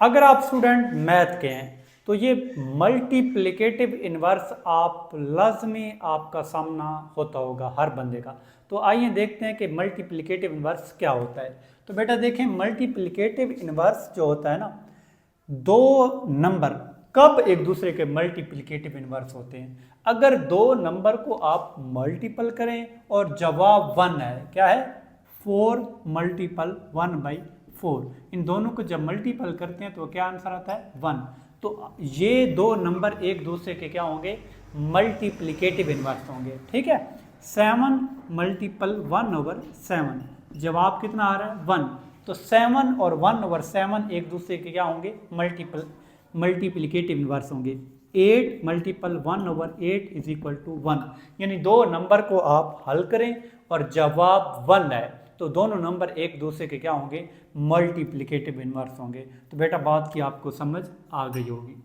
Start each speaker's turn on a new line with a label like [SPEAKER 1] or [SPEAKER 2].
[SPEAKER 1] अगर आप student math के हैं तो ये मल्टीप्लिकेटिव इन्वर्स आप लाजमी आपका सामना होता होगा हर बंदे का। तो आइए देखते हैं कि मल्टीप्लिकेटिव इन्वर्स क्या होता है। तो बेटा देखें, मल्टीप्लिकेटिव इन्वर्स जो होता है ना, दो नंबर कब एक दूसरे के मल्टीप्लिकेटिव इन्वर्स होते हैं, अगर दो नंबर को आप मल्टीपल करें और जवाब 1 है, क्या है 4 मल्टीपल 1/4, इन दोनों को जब मल्टीपल करते हैं तो क्या आंसर आता है 1। तो ये दो नंबर एक दूसरे के क्या होंगे, मल्टीप्लिकेटिव इन्वर्स होंगे। ठीक है, 7 मल्टीपल 1/7, जवाब कितना आ रहा है 1। तो 7 और 1/7 एक दूसरे के क्या होंगे, मल्टीप्लिकेटिव इन्वर्स होंगे। 8 मल्टीपल 1/8 इज इक्वल टू 1, यानी दो नंबर को आप हल करें और जवाब 1 है तो दोनों नंबर एक दूसरे के क्या होंगे, मल्टीप्लिकेटिव इन्वर्स होंगे। तो बेटा बात की आपको समझ आ गई होगी।